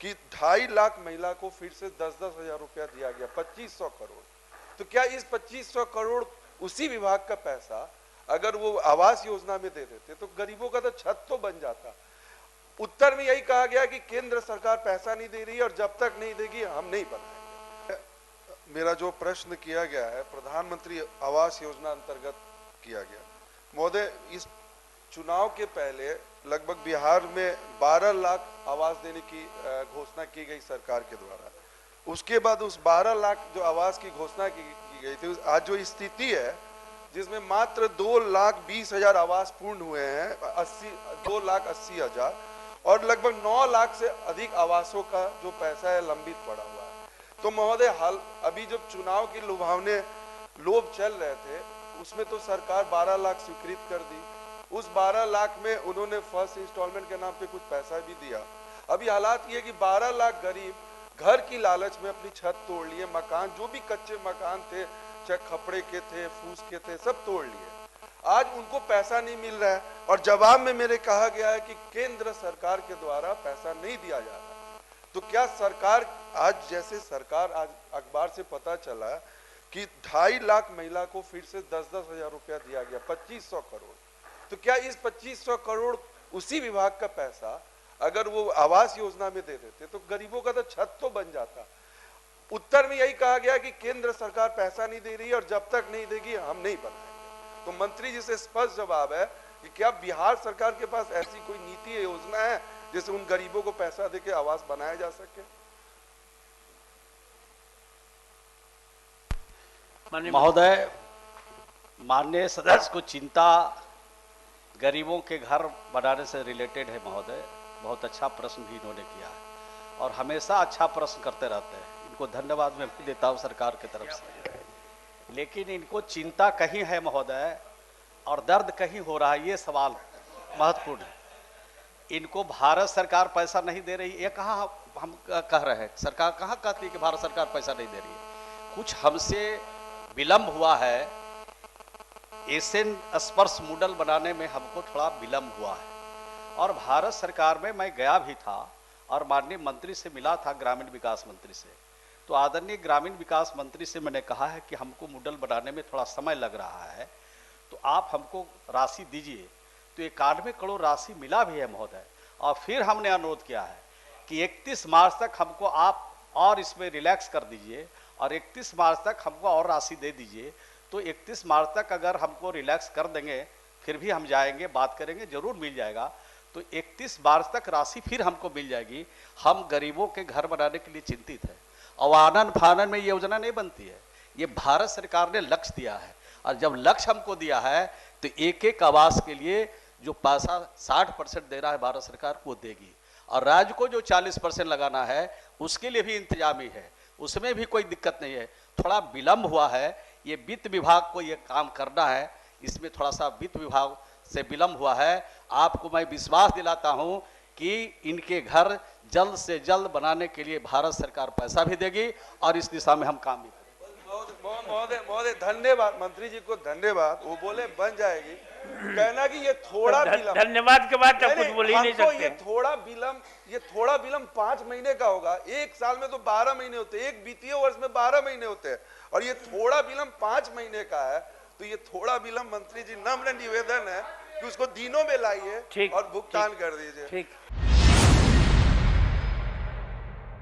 कि 2.5 लाख महिला को फिर से 10-10 हजार रुपया दिया गया, 2500 करोड़। तो क्या इस 2500 करोड़ उसी विभाग का पैसा अगर वो आवास योजना में दे देते तो गरीबों का तो छत तो बन जाता। उत्तर में यही कहा गया कि केंद्र सरकार पैसा नहीं दे रही है और जब तक नहीं देगी हम नहीं बनाएंगे। मेरा जो प्रश्न किया गया है प्रधानमंत्री आवास योजना अंतर्गत किया गया। महोदय, इस चुनाव के पहले लगभग बिहार में 12 लाख आवास देने की घोषणा की गई सरकार के द्वारा। उसके बाद उस 12 लाख जो आवास की घोषणा की गई थी, आज जो स्थिति है जिसमें मात्र 2,20,000 आवास पूर्ण हुए हैं, 2,80,000, और लगभग 9 लाख से अधिक आवासों का जो पैसा है लंबित पड़ा हुआ है। तो महोदय, हाल अभी जब चुनाव की लुभावने लोभ चल रहे थे उसमें तो सरकार 12 लाख स्वीकृत कर दी। उस 12 लाख में उन्होंने फर्स्ट इंस्टॉलमेंट के नाम पे कुछ पैसा भी दिया। अभी हालात ये कि 12 लाख गरीब घर की लालच में अपनी छत तोड़ लिए, मकान जो भी कच्चे मकान थे, चाहे खपड़े के थे, फूस के थे, सब तोड़ लिए। आज उनको पैसा नहीं मिल रहा है और जवाब में मेरे कहा गया है कि केंद्र सरकार के द्वारा पैसा नहीं दिया जा रहा। तो क्या सरकार, आज जैसे सरकार, आज अखबार से पता चला कि 2.5 लाख महिला को फिर से 10-10 हजार रुपया दिया गया, 2500 करोड़। तो क्या इस 2500 करोड़ उसी विभाग का पैसा अगर वो आवास योजना में दे देते तो गरीबों का तो छत तो बन जाता। उत्तर में यही कहा गया कि केंद्र सरकार पैसा नहीं दे रही है और जब तक नहीं देगी हम नहीं बनाएंगे। तो मंत्री जी से स्पष्ट जवाब है कि क्या बिहार सरकार के पास ऐसी कोई नीति या योजना है जिससे उन गरीबों को पैसा देके आवास बनाया जा सके? महोदय, माननीय सदस्य को चिंता गरीबों के घर बनाने से रिलेटेड है। महोदय, बहुत अच्छा प्रश्न भी इन्होंने किया है और हमेशा अच्छा प्रश्न करते रहते हैं। इनको धन्यवाद मैं भी देता हूँ सरकार की तरफ से। लेकिन इनको चिंता कहीं है महोदय और दर्द कहीं हो रहा है, ये सवाल महत्वपूर्ण है। इनको भारत सरकार पैसा नहीं दे रही, ये कहाँ हम कह रहे हैं? सरकार कहाँ कहती है कि भारत सरकार पैसा नहीं दे रही है? कुछ हमसे विलम्ब हुआ है। एशियन स्पर्श मॉडल बनाने में हमको थोड़ा विलम्ब हुआ है और भारत सरकार में मैं गया भी था और माननीय मंत्री से मिला था, ग्रामीण विकास मंत्री से। तो आदरणीय ग्रामीण विकास मंत्री से मैंने कहा है कि हमको मॉडल बनाने में थोड़ा समय लग रहा है, तो आप हमको राशि दीजिए। तो 91 करोड़ राशि मिला भी है महोदय। और फिर हमने अनुरोध किया है कि 31 मार्च तक हमको आप और इसमें रिलैक्स कर दीजिए और 31 मार्च तक हमको और राशि दे दीजिए। तो 31 मार्च तक अगर हमको रिलैक्स कर देंगे फिर भी हम जाएंगे, बात करेंगे, जरूर मिल जाएगा। तो 31 मार्च तक राशि फिर हमको मिल जाएगी। हम गरीबों के घर बनाने के लिए चिंतित है और आनन फानन में ये योजना नहीं बनती है। ये भारत सरकार ने लक्ष्य दिया है और जब लक्ष्य हमको दिया है तो एक एक आवास के लिए जो पैसा 60% दे रहा है भारत सरकार वो देगी और राज्य को जो 40% लगाना है उसके लिए भी इंतजामी है, उसमें भी कोई दिक्कत नहीं है। थोड़ा विलम्ब हुआ है, ये वित्त विभाग को ये काम करना है, इसमें थोड़ा सा वित्त विभाग से विलम्ब हुआ है। आपको मैं विश्वास दिलाता हूं कि इनके घर जल्द से जल्द बनाने के लिए भारत सरकार पैसा भी देगी और इस दिशा में हम काम भी करेंगे। महोदय धन्यवाद, मंत्री जी को धन्यवाद। वो बोले बन जाएगी, कहना कि ये थोड़ा विलम्ब, धन्यवाद के बाद कुछ बोल ही नहीं सकते। ये थोड़ा विलम्ब 5 महीने का होगा। एक साल में तो 12 महीने होते हैं, एक वित्तीय वर्ष में 12 महीने होते हैं और ये थोड़ा विलम्ब 5 महीने का है। तो ये थोड़ा विलम्ब मंत्री जी नम्र निवेदन है कि उसको दिनों में लाइए और भुगतान कर दीजिए। ठीक।